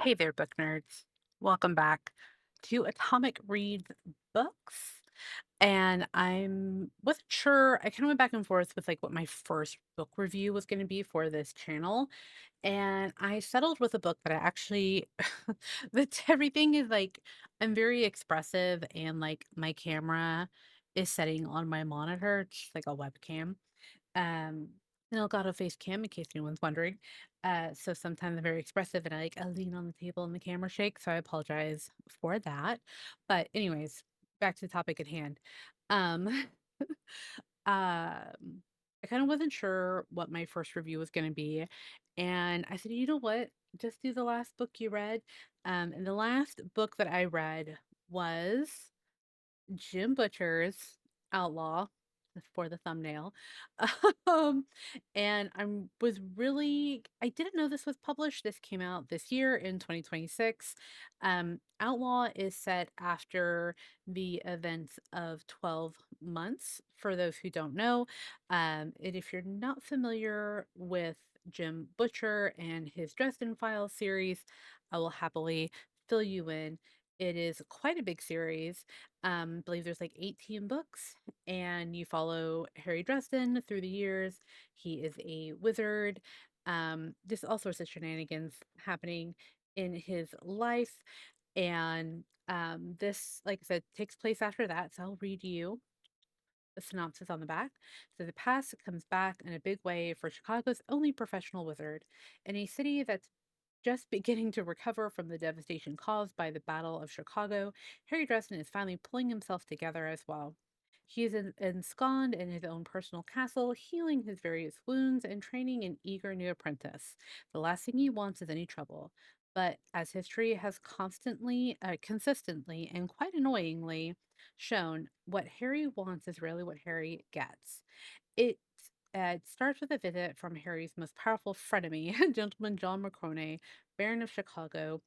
Hey there, book nerds. Welcome back to Atomic Reads Books. And wasn't sure. I kind of went back and forth with like what my first book review was going to be for this channel. And I settled with a book that I actually that everything is like I'm very expressive and like my camera is setting on my monitor, just like a webcam. Um, an Elgato face cam, in case anyone's wondering. So sometimes I'm very expressive and I lean on the table and the camera shakes. So I apologize for that. But anyways, back to the topic at hand. Um, I kind of wasn't sure what my first review was going to be. And I said, you know what? Just do the last book you read. And the last book that I read was Jim Butcher's Outlaw for the thumbnail. Um, and I didn't know this was published. This came out this year in 2026. Outlaw is set after the events of 12 months. For those who don't know, and if you're not familiar with Jim Butcher and his Dresden Files series, I will happily fill you in. It is quite a big series. Believe there's like 18 books, and you follow Harry Dresden through the years. He is a wizard. Just all sorts of shenanigans happening in his life. And this, like I said, takes place after that. So I'll read you the synopsis on the back. So the past comes back in a big way for Chicago's only professional wizard. In a city that's just beginning to recover from the devastation caused by the Battle of Chicago, Harry Dresden is finally pulling himself together as well. He is ensconced in his own personal castle, healing his various wounds and training an eager new apprentice. The last thing he wants is any trouble. But as history has consistently, and quite annoyingly shown, what Harry wants is really what Harry gets. It it starts with a visit from Harry's most powerful frenemy, Gentleman John Marcone, Baron of Chicago.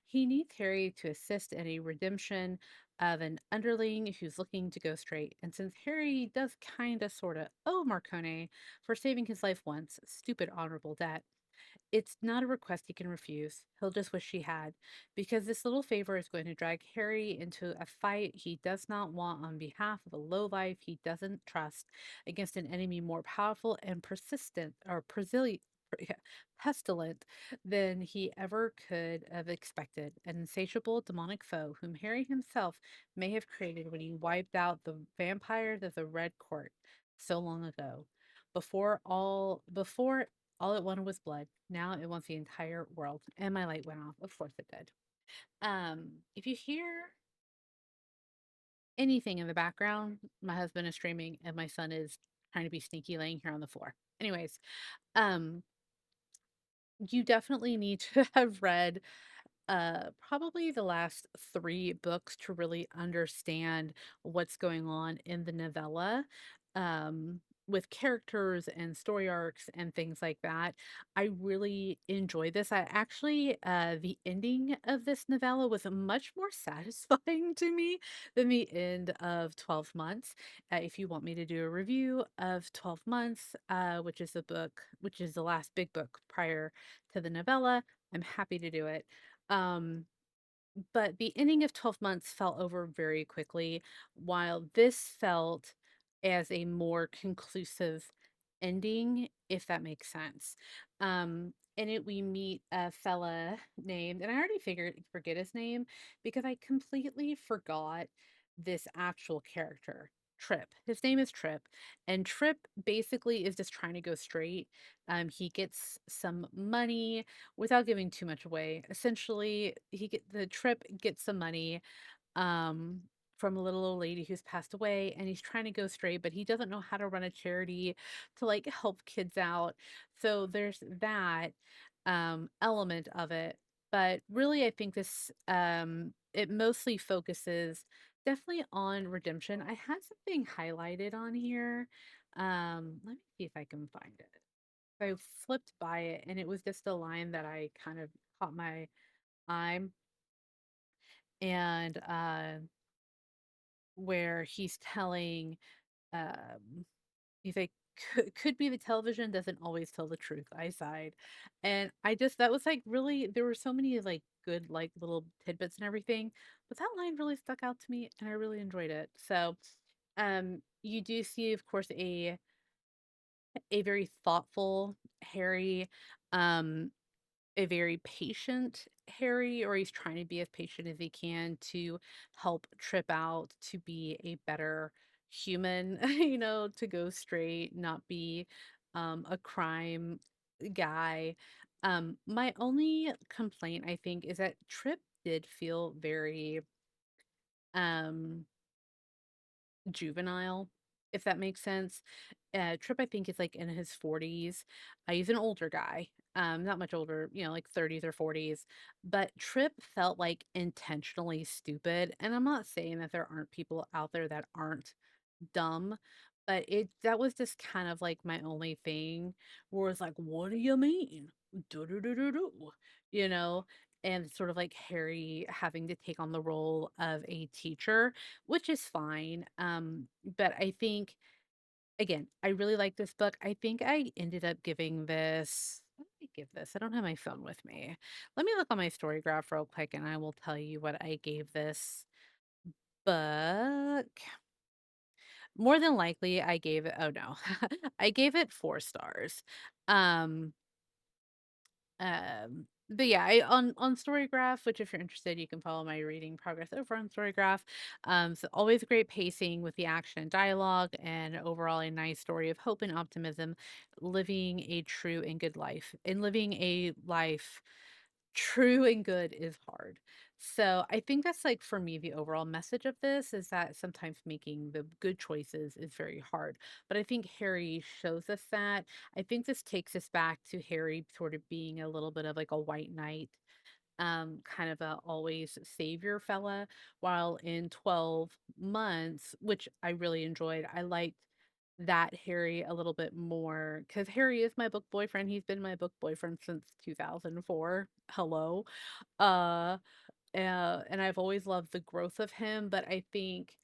He needs Harry to assist in a redemption of an underling who's looking to go straight. And since Harry does kinda sorta owe Marcone for saving his life once, stupid honorable debt, it's not a request he can refuse. He'll just wish he had, because this little favor is going to drag Harry into a fight he does not want on behalf of a lowlife he doesn't trust against an enemy more powerful and persistent or pestilent than he ever could have expected. An insatiable demonic foe whom Harry himself may have created when he wiped out the vampires of the Red Court so long ago. Before all it wanted was blood. Now it wants the entire world. And my light went off. Of course it did. If you hear anything in the background, my husband is streaming and my son is trying to be sneaky laying here on the floor. Anyways, um, you definitely need to have read probably the last three books to really understand what's going on in the novella, with characters and story arcs and things like that. I really enjoy this. I actually, the ending of this novella was much more satisfying to me than the end of 12 months. If you want me to do a review of 12 months, which is the last big book prior to the novella, I'm happy to do it. um, but the ending of 12 months felt over very quickly, while this felt as a more conclusive ending, if that makes sense. In it, we meet a fella named, and I already forget his name because I completely forgot this actual character. Trip. His name is Trip, and Trip basically is just trying to go straight. He gets some money without giving too much away. Essentially, the Trip gets some money um from a little old lady who's passed away, and he's trying to go straight, but he doesn't know how to run a charity to like help kids out. So there's that element of it. But really I think this it mostly focuses definitely on redemption. I had something highlighted on here. Let me see if I can find it. I flipped by it and it was just a line that I kind of caught my eye, and where he's telling, um he's like, could be the television doesn't always tell the truth, I sighed. And I just that was, like, really there were so many, like, good, like, little tidbits and everything, but that line really stuck out to me, and I really enjoyed it. So, you do see, of course, a very thoughtful Harry, um, a very patient Harry, or he's trying to be as patient as he can to help Trip out to be a better human, to go straight, not be a crime guy. My only complaint, I think, is that Trip did feel very um juvenile, if that makes sense. Trip, I think, is like in his 40s. He's an older guy, not much older, like 30s or 40s. But Trip felt like intentionally stupid. And I'm not saying that there aren't people out there that aren't dumb, but that was just kind of like my only thing where it's like, what do you mean? Do do do do do, you know? And sort of like Harry having to take on the role of a teacher, which is fine. But I think again, I really like this book. I think I ended up giving this. What did I give this? I don't have my phone with me. Let me look on my Storygraph real quick, and I will tell you what I gave this book. More than likely, I gave it. Oh no, I gave it 4 stars. Um, but yeah, on Storygraph, which if you're interested, you can follow my reading progress over on Storygraph. So always great pacing with the action and dialogue, and overall a nice story of hope and optimism, living a true and good life. And living a life true and good is hard. So I think that's like for me the overall message of this is that sometimes making the good choices is very hard. But I think Harry shows us that. I think this takes us back to Harry sort of being a little bit of like a white knight, kind of a always savior fella, while in 12 months, which I really enjoyed, I liked that Harry a little bit more because Harry is my book boyfriend. He's been my book boyfriend since 2004. Hello. Uh, and I've always loved the growth of him, but I think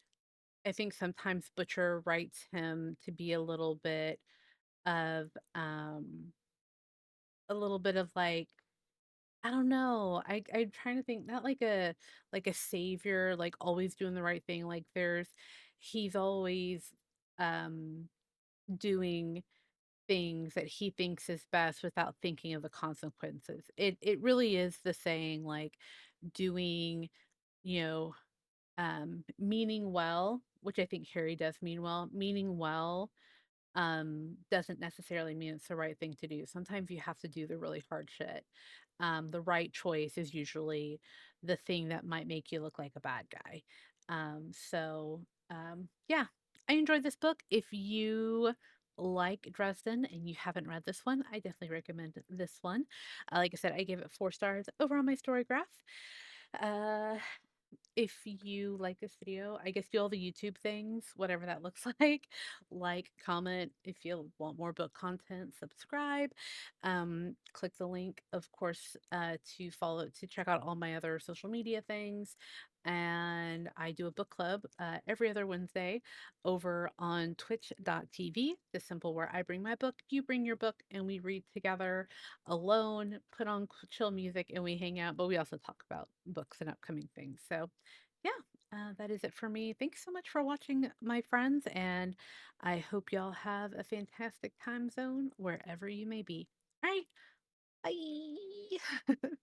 sometimes Butcher writes him to be of um a little bit of like I don't know. I'm trying to think, not like a savior, like always doing the right thing. Like he's always um doing things that he thinks is best without thinking of the consequences. It really is the saying like doing, you know, meaning well, which I think Harry does mean well, meaning well doesn't necessarily mean it's the right thing to do. Sometimes you have to do the really hard shit. The right choice is usually the thing that might make you look like a bad guy. Yeah, I enjoyed this book. If you like Dresden and you haven't read this one, I definitely recommend this one. Like I said, I gave it 4 stars over on my Storygraph. Uh, if you like this video, I guess do all the YouTube things, whatever that looks like, comment if you want more book content, subscribe, click the link, of course, to check out all my other social media things. And I do a book club every other Wednesday over on twitch.tv, the simple where I bring my book, you bring your book, and we read together alone, put on chill music, and we hang out, but we also talk about books and upcoming things. So, yeah, that is it for me. Thanks so much for watching, my friends, and I hope y'all have a fantastic time zone wherever you may be. All right, bye.